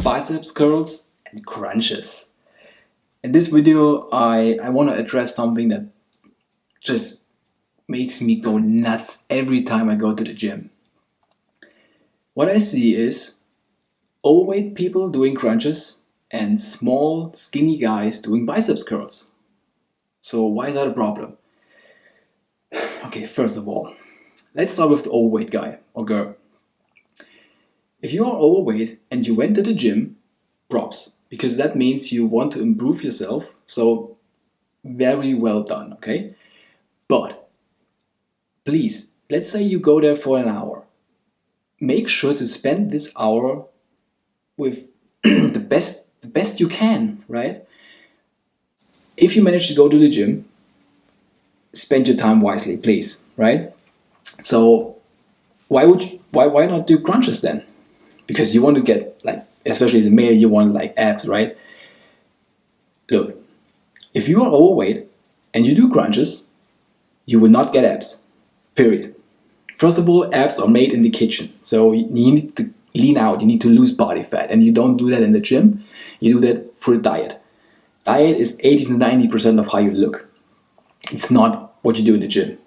Biceps curls and crunches. In this video, I want to address something that just makes me go nuts every time I go to the gym. What I see is overweight people doing crunches and small, skinny guys doing biceps curls. So why is that a problem? Okay, first of all, let's start with the overweight guy or girl. If you are overweight and you went to the gym, props, because that means you want to improve yourself, so very well done, okay? But please, let's say you go there for an hour. Make sure to spend this hour with the best you can, right? If you manage to go to the gym, spend your time wisely, please, right? So why not do crunches then? Because you want to get, like, especially as a male, you want like abs, right? Look, if you are overweight and you do crunches, you will not get abs, period. First of all, abs are made in the kitchen, so you need to lean out, you need to lose body fat, and you don't do that in the gym, you do that through diet. Diet is 80 to 90% of how you look. It's not what you do in the gym.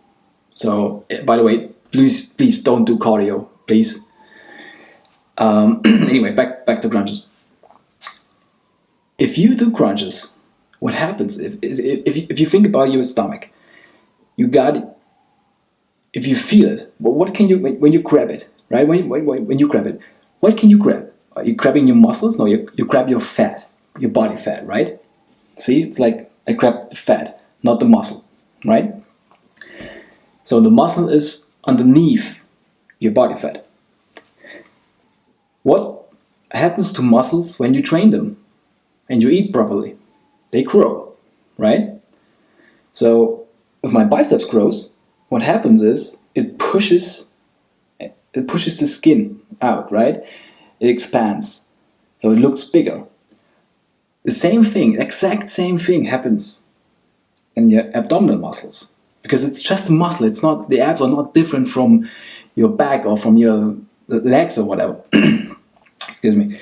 So, by the way, please don't do cardio, please. Anyway, back to crunches. If you do crunches, what happens if you think about your stomach, you got it. If you feel it, what can you when you grab it, right? When you grab it, what can you grab? Are you grabbing your muscles? No, you grab your fat, your body fat, right? See, it's like I grab the fat, not the muscle, right? So the muscle is underneath your body fat. What happens to muscles when you train them and you eat properly? They grow, right? So if my biceps grows, what happens is it pushes the skin out, right? It expands, so it looks bigger. The same thing, exact same thing happens in your abdominal muscles, because it's just a muscle. It's not, the abs are not different from your back or from your legs or whatever. Excuse me.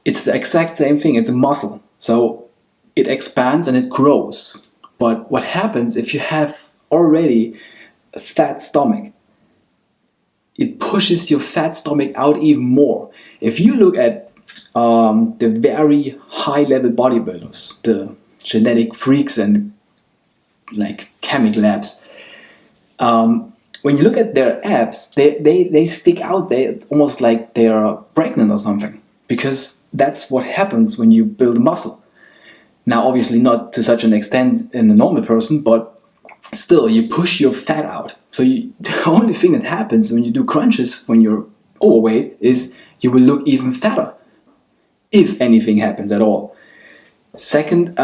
It's the exact same thing. It's a muscle, so it expands and it grows. But what happens if you have already a fat stomach? It pushes your fat stomach out even more. If you look at the very high level bodybuilders, the genetic freaks and like chemical labs, when you look at their abs, they stick out. They almost like they are pregnant or something, because that's what happens when you build a muscle. Now, obviously not to such an extent in a normal person, but still, you push your fat out. So the only thing that happens when you do crunches, when you're overweight, is you will look even fatter, if anything happens at all. Second,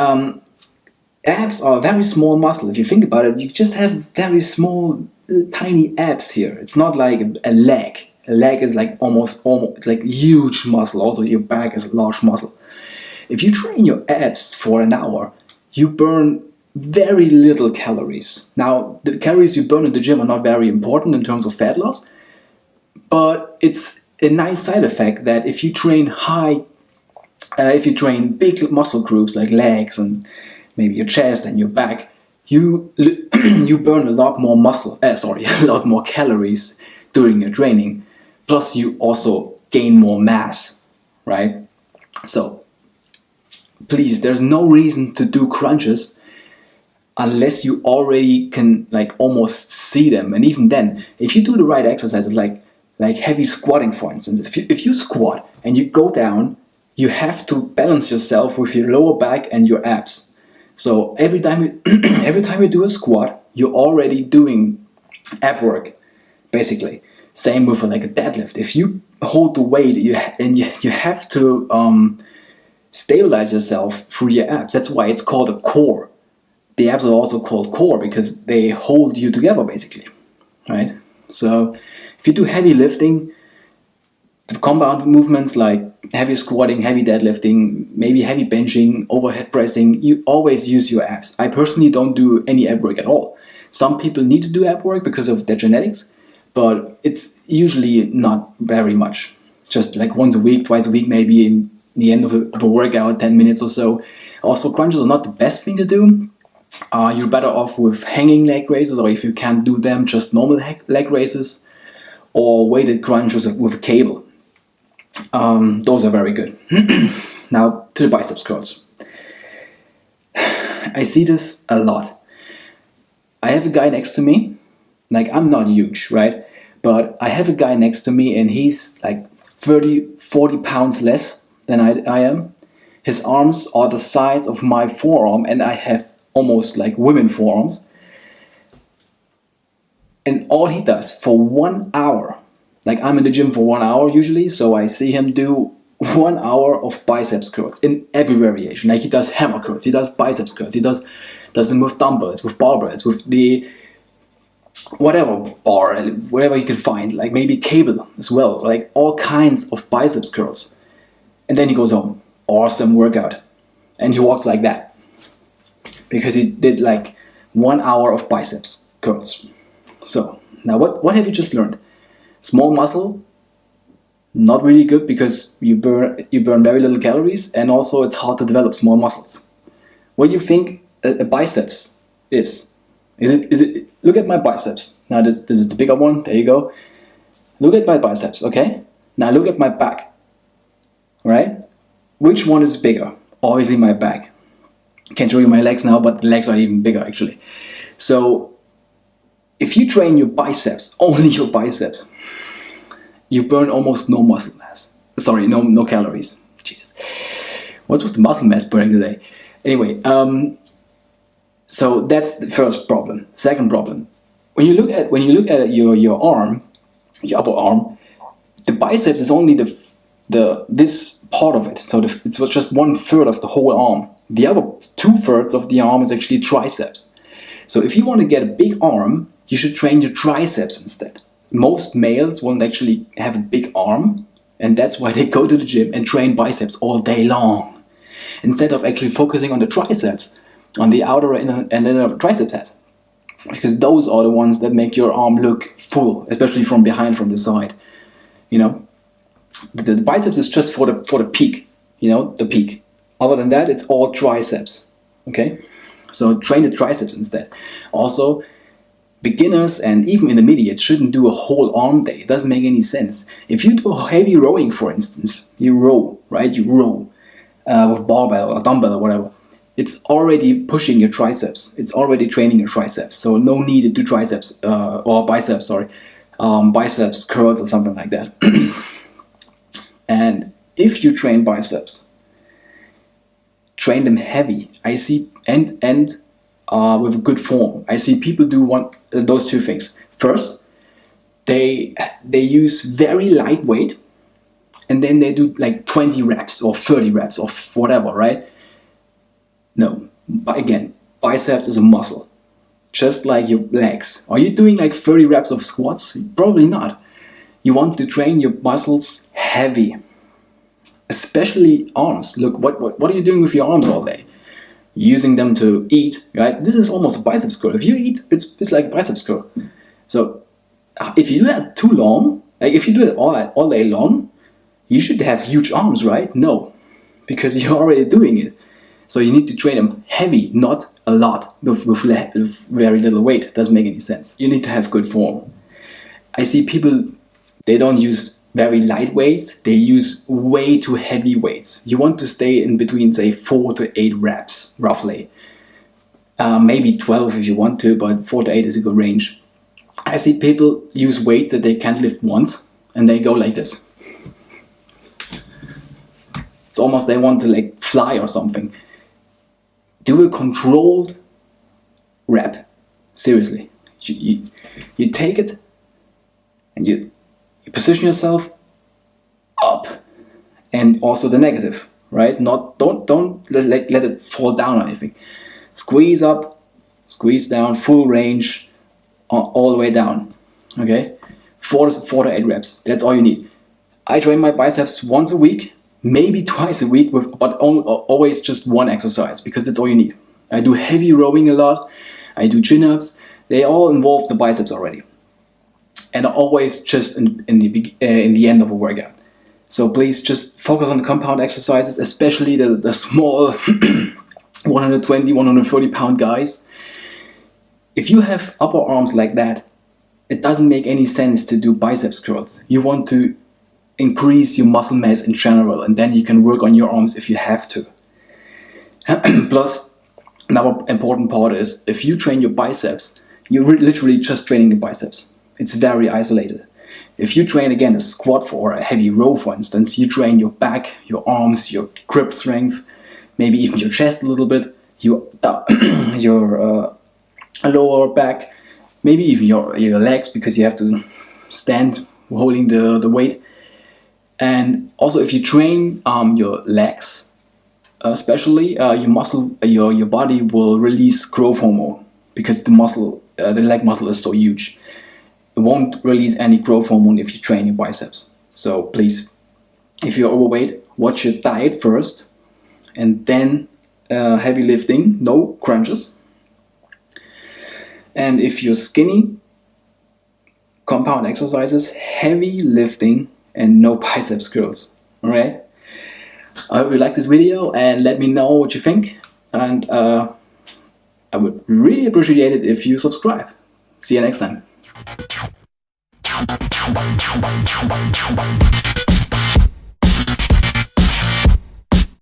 abs are a very small muscle. If you think about it, you just have very small, tiny abs here. It's not like a leg. A leg is like almost like huge muscle. Also, your back is a large muscle. If you train your abs for an hour, you burn very little calories. Now, the calories you burn in the gym are not very important in terms of fat loss, but it's a nice side effect that if you train big muscle groups like legs and maybe your chest and your back, you burn a lot more a lot more calories during your training. Plus, you also gain more mass, right? So, please, there's no reason to do crunches unless you already can like almost see them. And even then, if you do the right exercises, like heavy squatting, for instance, if you squat and you go down, you have to balance yourself with your lower back and your abs. So every time you do a squat, you're already doing ab work, basically. Same with like a deadlift. If you hold the weight, you have to stabilize yourself through your abs. That's why it's called a core. The abs are also called core because they hold you together, basically, right? So if you do heavy lifting, compound movements like heavy squatting, heavy deadlifting, maybe heavy benching, overhead pressing, you always use your abs. I personally don't do any ab work at all. Some people need to do ab work because of their genetics, but it's usually not very much. Just like once a week, twice a week, maybe in the end of a workout, 10 minutes or so. Also, crunches are not the best thing to do. You're better off with hanging leg raises, or if you can't do them, just normal leg raises, or weighted crunches with a cable. Those are very good. Now to the biceps curls. I see this a lot. I have a guy next to me, like I'm not huge, right? But I have a guy next to me and he's like 30, 40 pounds less than I am. His arms are the size of my forearm and I have almost like women forearms. And all he does for 1 hour, like I'm in the gym for 1 hour usually, so I see him do 1 hour of biceps curls in every variation. Like he does hammer curls, he does biceps curls, he does them with dumbbells, with barbells, with the whatever bar, whatever you can find, like maybe cable as well, like all kinds of biceps curls. And then he goes home, awesome workout. And he walks like that because he did like 1 hour of biceps curls. So now what have you just learned? Small muscle, not really good because you burn very little calories, and also it's hard to develop small muscles. What do you think a biceps is? Is it? Look at my biceps. Now this is the bigger one. There you go. Look at my biceps. Okay. Now look at my back. Right? Which one is bigger? Obviously my back. Can't show you my legs now, but the legs are even bigger actually. So if you train your biceps, only your biceps, you burn almost no muscle mass. Sorry, no calories. Jesus. What's with the muscle mass burning today? Anyway, so that's the first problem. Second problem, when you look at your arm, your upper arm, the biceps is only this part of it. So it's just 1/3 of the whole arm. The other 2/3 of the arm is actually triceps. So if you want to get a big arm, you should train your triceps instead. Most males won't actually have a big arm, and that's why they go to the gym and train biceps all day long, instead of actually focusing on the triceps, on the outer and inner tricep head, because those are the ones that make your arm look full, especially from behind, from the side. You know, the biceps is just for the peak. You know, the peak. Other than that, it's all triceps. Okay, so train the triceps instead. Also, beginners and even intermediates shouldn't do a whole arm day. It doesn't make any sense. If you do heavy rowing, for instance, you row, right? You row with barbell or dumbbell or whatever. It's already pushing your triceps. It's already training your triceps. So no need to do triceps or biceps, biceps curls or something like that. And if you train biceps, train them heavy. I see and with good form. I see people do those two things. First, they use very lightweight, and then they do like 20 reps or 30 reps or whatever, right? No, but again, biceps is a muscle, just like your legs. Are you doing like 30 reps of squats? Probably not. You want to train your muscles heavy, especially arms. Look, what are you doing with your arms all day? Using them to eat, right? This is almost a biceps curl. If you eat, it's like a biceps curl. So if you do that too long, like if you do it all day long, you should have huge arms, right? No, because you're already doing it. So you need to train them heavy, not a lot, with very little weight. Doesn't make any sense. You need to have good form. I see people, they don't use very light weights, they use way too heavy weights. You want to stay in between, say, 4 to 8 reps, roughly. Maybe 12 if you want to, but 4 to 8 is a good range. I see people use weights that they can't lift once, and they go like this. It's almost they want to like fly or something. Do a controlled rep. Seriously. You take it, and you position yourself up, and also the negative, right? Don't let it fall down or anything. Squeeze up, squeeze down, full range, all the way down. Okay, 4 to 8 reps. That's all you need. I train my biceps once a week, maybe twice a week, but always just one exercise, because that's all you need. I do heavy rowing a lot. I do chin-ups. they all involve the biceps already, and always just in the end of a workout. So please just focus on the compound exercises, especially the small 120, 130 pound guys. If you have upper arms like that, it doesn't make any sense to do biceps curls. You want to increase your muscle mass in general, and then you can work on your arms if you have to. Plus, another important part is, if you train your biceps, you're literally just training the biceps. It's very isolated. If you train again a squat for a heavy row, for instance, you train your back, your arms, your grip strength, maybe even your chest a little bit, your lower back, maybe even your legs, because you have to stand holding the weight. And also, if you train your legs, especially your body will release growth hormone, because the leg muscle is so huge. It won't release any growth hormone if you train your biceps. So please, if you're overweight, watch your diet first, and then heavy lifting, no crunches. And if you're skinny, compound exercises, heavy lifting, and no biceps curls. Alright? I hope you like this video, and let me know what you think. And I would really appreciate it if you subscribe. See you next time.